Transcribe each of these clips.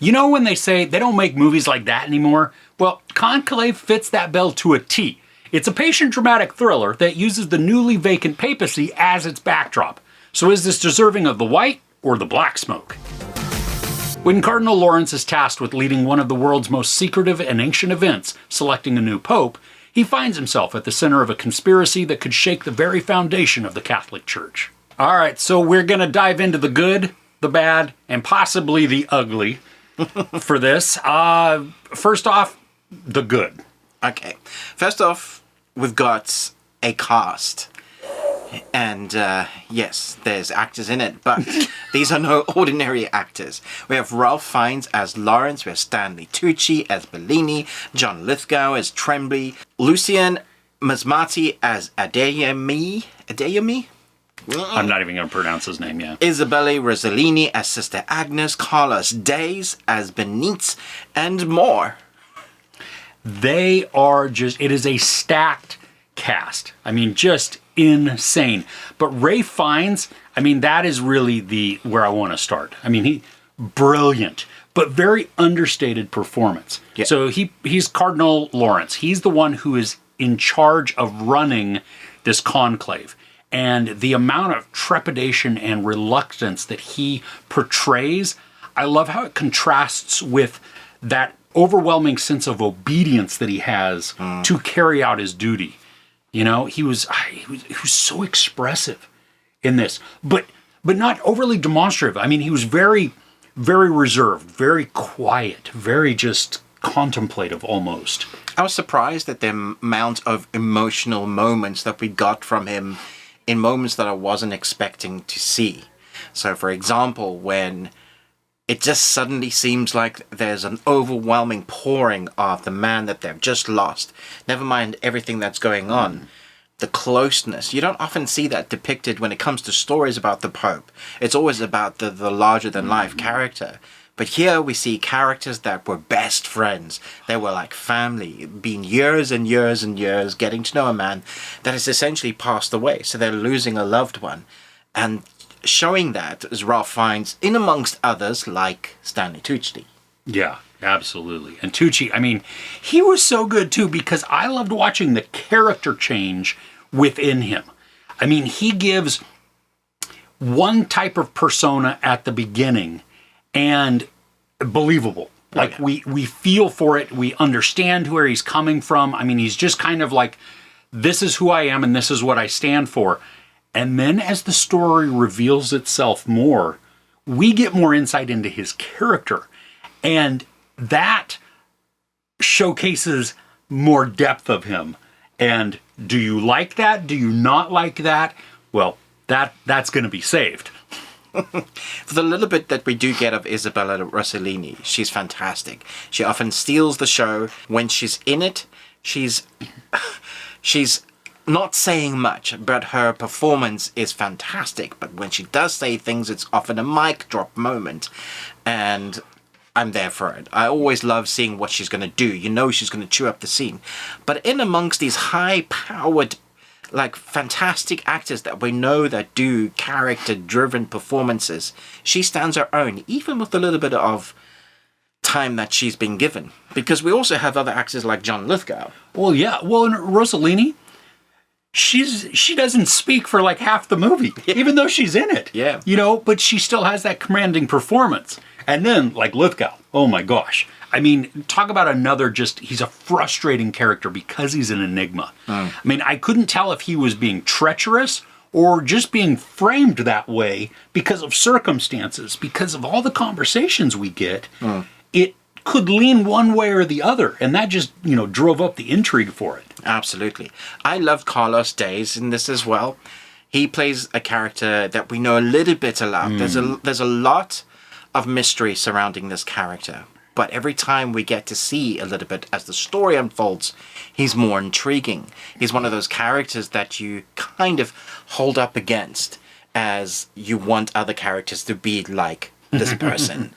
You know when they say they don't make movies like that anymore? Well, Conclave fits that bill to a T. It's a patient dramatic thriller that uses the newly vacant papacy as its backdrop. So is this deserving of the white or the black smoke? When Cardinal Lawrence is tasked with leading one of the world's most secretive and ancient events, selecting a new pope, he finds himself at the center of a conspiracy that could shake the very foundation of the Catholic Church. All right, so we're going to dive into the good, the bad, and possibly the ugly for this. First off, the good. Okay. First off, we've got a cast. And yes, there's actors in it, but these are no ordinary actors. We have Ralph Fiennes as Lawrence, we have Stanley Tucci as Bellini, John Lithgow as Tremblay, Lucien Masmati as Adeyemi? I'm not even going to pronounce his name yet. Isabelle Rossellini as Sister Agnes, Carlos Days as Benitez, and more. They are just, it is a stacked cast. I mean, just insane. But Ralph Fiennes, I mean, that is really where I want to start. I mean, brilliant, but very understated performance. Yeah. So he's Cardinal Lawrence. He's the one who is in charge of running this conclave. And the amount of trepidation and reluctance that he portrays, I love how it contrasts with that overwhelming sense of obedience that he has to carry out his duty. You know, he was so expressive in this, but not overly demonstrative. I mean, he was very, very reserved, very quiet, very just contemplative almost. I was surprised at the amount of emotional moments that we got from him in moments that I wasn't expecting to see. So, for example, when it just suddenly seems like there's an overwhelming pouring of the man that they've just lost. Never mind everything that's going on. The closeness. You don't often see that depicted when it comes to stories about the Pope. It's always about the larger-than-life character. But here we see characters that were best friends. They were like family, been years and years and years getting to know a man that has essentially passed away. So they're losing a loved one. And showing that is Ralph Fiennes, in amongst others like Stanley Tucci. Yeah, absolutely. And Tucci, I mean, he was so good too because I loved watching the character change within him. I mean, he gives one type of persona at the beginning and believable. Like we feel for it, we understand where he's coming from. I mean, he's just kind of like, this is who I am and this is what I stand for. And then as the story reveals itself more, we get more insight into his character. And that showcases more depth of him. And do you like that? Do you not like that? Well, that's going to be saved. For the little bit that we do get of Isabella Rossellini, she's fantastic. She often steals the show. When she's in it, she's not saying much, but her performance is fantastic. But when she does say things, it's often a mic drop moment. And I'm there for it. I always love seeing what she's going to do. You know she's going to chew up the scene. But in amongst these high-powered, like, fantastic actors that we know that do character-driven performances, she stands her own, even with a little bit of time that she's been given. Because we also have other actors like John Lithgow. Well, yeah. Well, and Rossellini, she doesn't speak for like half the movie, even though she's in it. Yeah. You know, but she still has that commanding performance. And then, like Lithgow, oh my gosh. I mean, talk about another he's a frustrating character because he's an enigma. I mean, I couldn't tell if he was being treacherous or just being framed that way because of circumstances, because of all the conversations we get. It could lean one way or the other, and that just, drove up the intrigue for it. Absolutely. I loved Carlos Days in this as well. He plays a character that we know a little bit about. There's a lot of mystery surrounding this character. But every time we get to see a little bit as the story unfolds, he's more intriguing. He's one of those characters that you kind of hold up against as you want other characters to be like this person.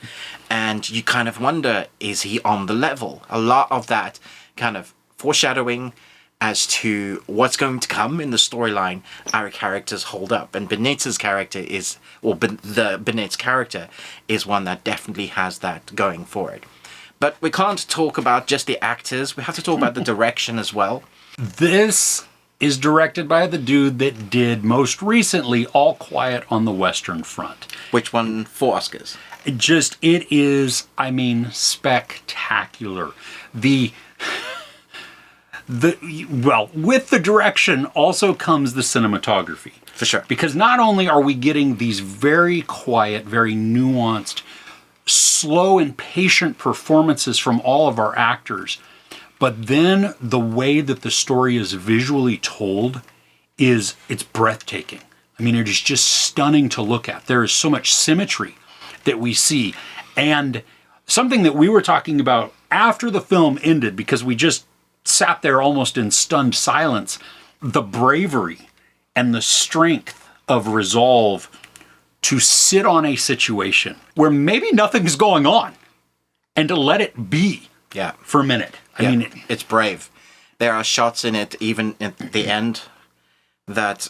And you kind of wonder, is he on the level? A lot of that kind of foreshadowing as to what's going to come in the storyline, our characters hold up. And Benitez's character is, or the Benitez character is one that definitely has that going for it. But we can't talk about just the actors. We have to talk about the direction as well. This is directed by the dude that did most recently All Quiet on the Western Front. Which won 4 Oscars. It is, I mean, spectacular. Well, with the direction also comes the cinematography. For sure. Because not only are we getting these very quiet, very nuanced, slow and patient performances from all of our actors, but then the way that the story is visually told it's breathtaking. I mean, it is just stunning to look at. There is so much symmetry that we see. And something that we were talking about after the film ended, because we just sat there almost in stunned silence, the bravery and the strength of resolve to sit on a situation where maybe nothing's going on and to let it be for a minute. I mean, it's brave. There are shots in it, even at the end, that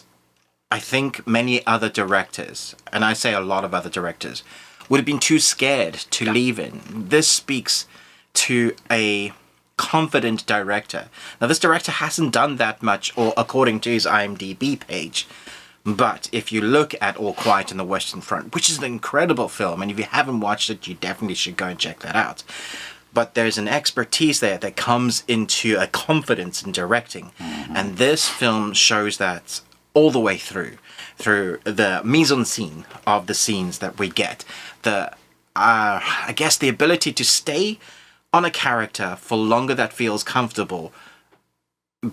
I think many other directors, and I say a lot of other directors, would have been too scared to leave in. This speaks to a confident director. Now, this director hasn't done that much, or according to his IMDb page, but if you look at All Quiet on the Western Front, which is an incredible film, and if you haven't watched it, you definitely should go and check that out. But there's an expertise there that comes into a confidence in directing. Mm-hmm. And this film shows that all the way through the mise-en-scene of the scenes that we get. I guess the ability to stay on a character for longer that feels comfortable,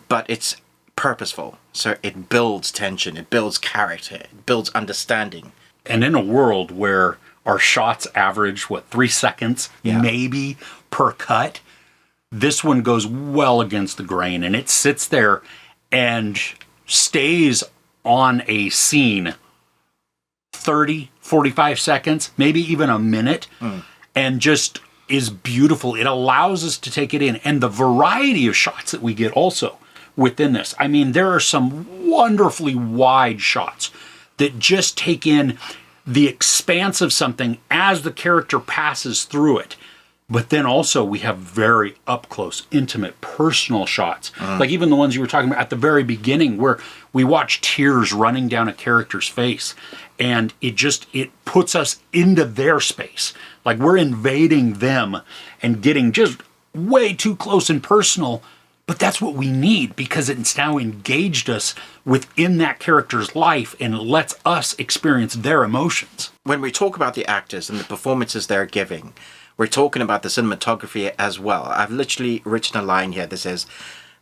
but it's purposeful. So it builds tension, it builds character, it builds understanding. And in a world where our shots average, 3 seconds maybe per cut, this one goes well against the grain, and it sits there and stays on a scene 30, 45 seconds, maybe even a minute, and just is beautiful. It allows us to take it in. And the variety of shots that we get also within this. I mean, there are some wonderfully wide shots that just take in the expanse of something as the character passes through it. But then also we have very up close, intimate, personal shots. Like even the ones you were talking about at the very beginning where we watch tears running down a character's face. And it puts us into their space. Like we're invading them and getting just way too close and personal. But that's what we need, because it's now engaged us within that character's life and lets us experience their emotions. When we talk about the actors and the performances they're giving, we're talking about the cinematography as well. I've literally written a line here that says,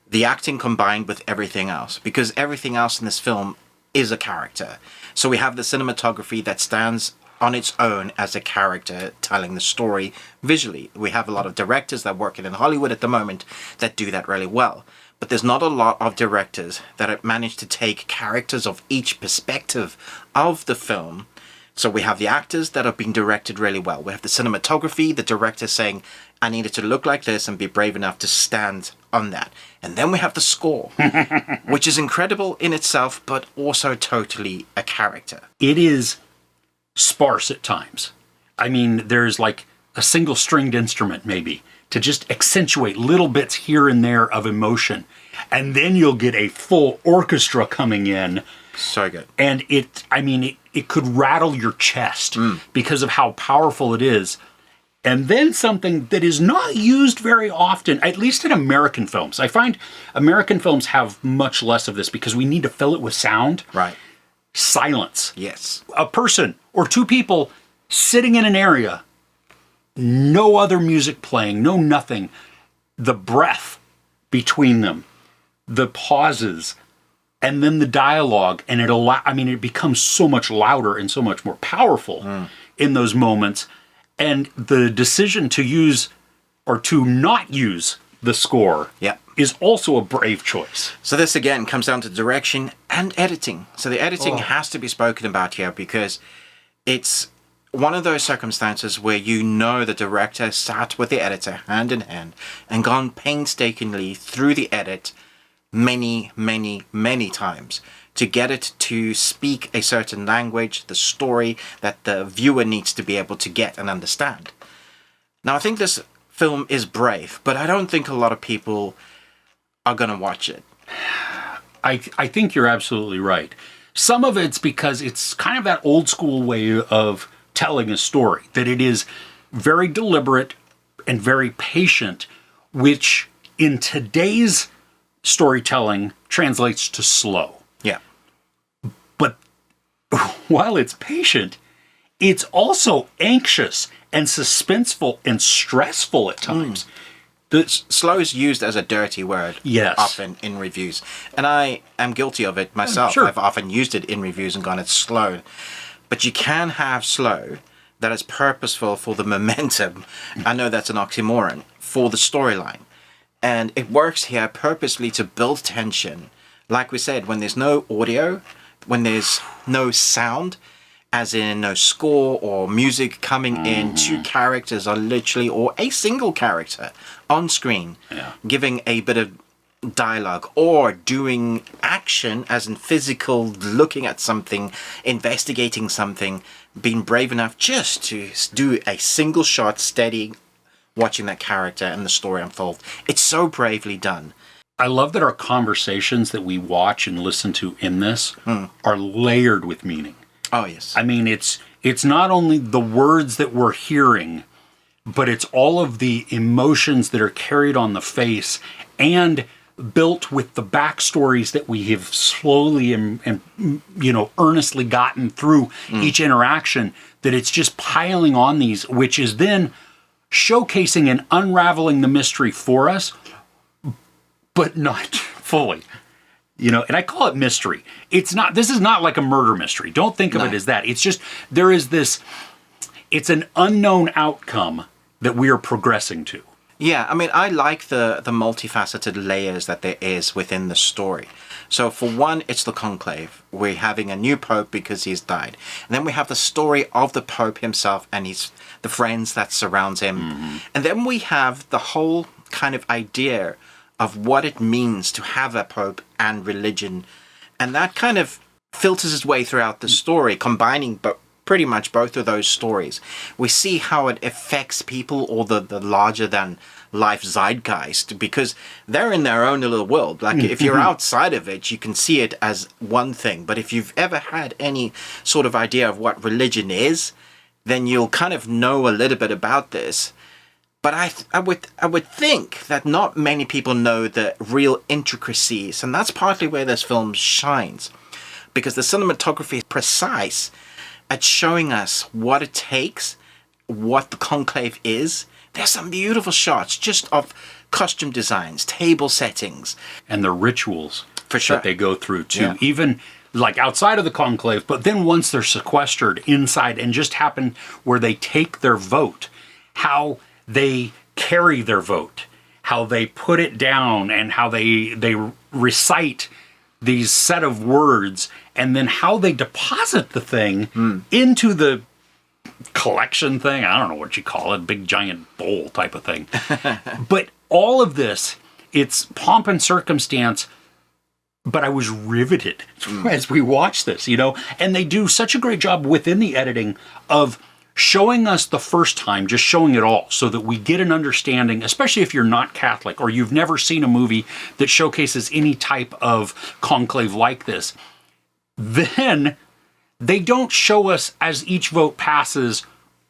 the acting combined with everything else, because everything else in this film is a character. So we have the cinematography that stands on its own as a character telling the story visually. We have a lot of directors that work in Hollywood at the moment that do that really well. But there's not a lot of directors that have managed to take characters of each perspective of the film. So we have the actors that are being directed really well. We have the cinematography, the director saying, I need it to look like this, and be brave enough to stand on that. And then we have the score, which is incredible in itself, but also totally a character. It is sparse at times. I mean, there's like a single stringed instrument maybe to just accentuate little bits here and there of emotion. And then you'll get a full orchestra coming in. So good. And it could rattle your chest because of how powerful it is. And then something that is not used very often, at least in American films. I find American films have much less of this because we need to fill it with sound. Right. Silence. Yes. A person or two people sitting in an area, no other music playing, no nothing. The breath between them, the pauses, and then the dialogue, and it becomes so much louder and so much more powerful in those moments. And the decision to use or to not use the score is also a brave choice. So this again comes down to direction and editing. So the editing has to be spoken about here, because it's one of those circumstances where the director sat with the editor hand in hand and gone painstakingly through the edit many, many, many times to get it to speak a certain language, the story that the viewer needs to be able to get and understand. Now, I think this film is brave, but I don't think a lot of people are going to watch it. I think you're absolutely right. Some of it's because it's kind of that old school way of telling a story, that it is very deliberate and very patient, which in today's storytelling translates to slow. Yeah. But while it's patient, it's also anxious and suspenseful and stressful at times. Slow is used as a dirty word, yes, often in reviews. And I am guilty of it myself. Sure. I've often used it in reviews and gone, it's slow. But you can have slow that is purposeful for the momentum. I know that's an oxymoron, for the storyline. And it works here purposely to build tension. Like we said, when there's no audio, when there's no sound, as in no score or music coming in, two characters are literally, or a single character on screen, giving a bit of dialogue or doing action, as in physical, looking at something, investigating something, being brave enough just to do a single shot, steady, watching that character and the story unfold. It's so bravely done. I love that our conversations that we watch and listen to in this are layered with meaning. Oh, yes. I mean, it's not only the words that we're hearing, but it's all of the emotions that are carried on the face and built with the backstories that we have slowly and earnestly gotten through each interaction, that it's just piling on these, which is then showcasing and unraveling the mystery for us, but not fully. And I call it mystery. This is not like a murder mystery. Don't think of it as that. It's just, it's an unknown outcome that we are progressing to. Yeah, I mean, I like the multifaceted layers that there is within the story. So for one, it's the Conclave. We're having a new pope because he's died. And then we have the story of the pope himself and the friends that surrounds him. And then we have the whole kind of idea of what it means to have a pope and religion. And that kind of filters its way throughout the story, combining pretty much both of those stories. We see how it affects people, or the larger than life zeitgeist, because they're in their own little world. Like if you're outside of it, you can see it as one thing. But if you've ever had any sort of idea of what religion is, then you'll kind of know a little bit about this. But I would think that not many people know the real intricacies, and that's partly where this film shines, because the cinematography is precise at showing us what it takes, what the Conclave is. There's some beautiful shots just of costume designs, table settings, and the rituals for sure that they go through too, even like outside of the Conclave. But then once they're sequestered inside and just happen where they take their vote, how they carry their vote, how they put it down, and how they recite these set of words, and then how they deposit the thing into the collection thing. I don't know what you call it, big giant bowl type of thing. But all of this, it's pomp and circumstance, but I was riveted as we watched this, and they do such a great job within the editing of showing us the first time, just showing it all so that we get an understanding, especially if you're not Catholic or you've never seen a movie that showcases any type of conclave like this. Then they don't show us, as each vote passes,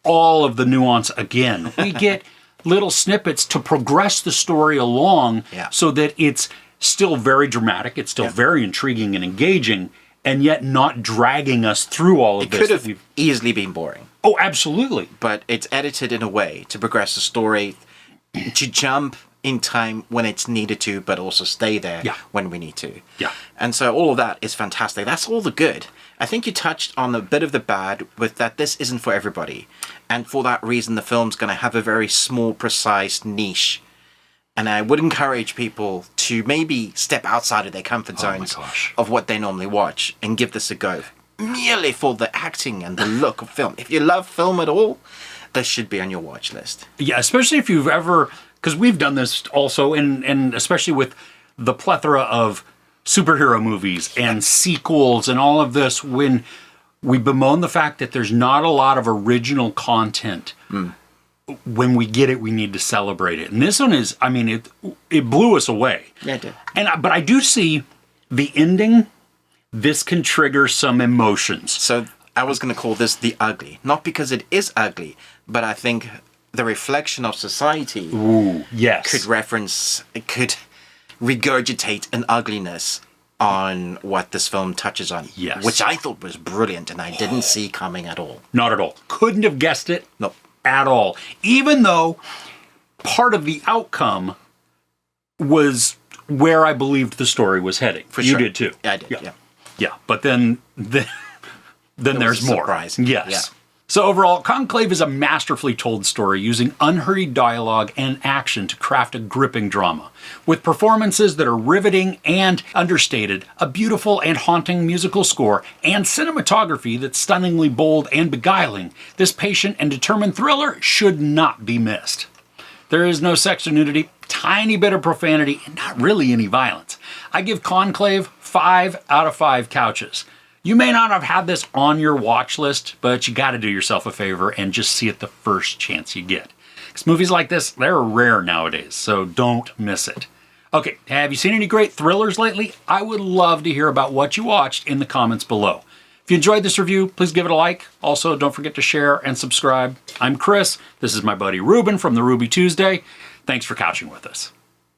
all of the nuance again. We get little snippets to progress the story along so that it's still very dramatic, it's still very intriguing and engaging, and yet not dragging us through all of this. It could have easily been boring. Oh, absolutely. But it's edited in a way to progress the story, to jump in time when it's needed to, but also stay there when we need to. Yeah. And so all of that is fantastic. That's all the good. I think you touched on a bit of the bad with that this isn't for everybody. And for that reason, the film's going to have a very small, precise niche. And I would encourage people to maybe step outside of their comfort zones of what they normally watch and give this a go. Merely for the acting and the look of film. If you love film at all, this should be on your watch list. Yeah, especially if you've ever, because we've done this also, and especially with the plethora of superhero movies and sequels and all of this, when we bemoan the fact that there's not a lot of original content, when we get it, we need to celebrate it. And this one is, I mean, it blew us away. Yeah, it did. But I do see the ending. This can trigger some emotions. So I was going to call this the ugly. Not because it is ugly, but I think the reflection of society could regurgitate an ugliness on what this film touches on. Yes. Which I thought was brilliant and I didn't see coming at all. Not at all. Couldn't have guessed it. Nope. At all. Even though part of the outcome was where I believed the story was heading. For you sure. did too. Yeah, I did. Yeah. Yeah. But then there's more. Surprise. Yes. Yeah. So overall, Conclave is a masterfully told story using unhurried dialogue and action to craft a gripping drama. With performances that are riveting and understated, a beautiful and haunting musical score, and cinematography that's stunningly bold and beguiling, this patient and determined thriller should not be missed. There is no sex or nudity, tiny bit of profanity, and not really any violence. I give Conclave 5 out of 5 couches. You may not have had this on your watch list, but you got to do yourself a favor and just see it the first chance you get. Because movies like this, they're rare nowadays, so don't miss it. Okay, have you seen any great thrillers lately? I would love to hear about what you watched in the comments below. If you enjoyed this review, please give it a like. Also, don't forget to share and subscribe. I'm Chris. This is my buddy Ruben from the Ruby Tuesday. Thanks for couching with us.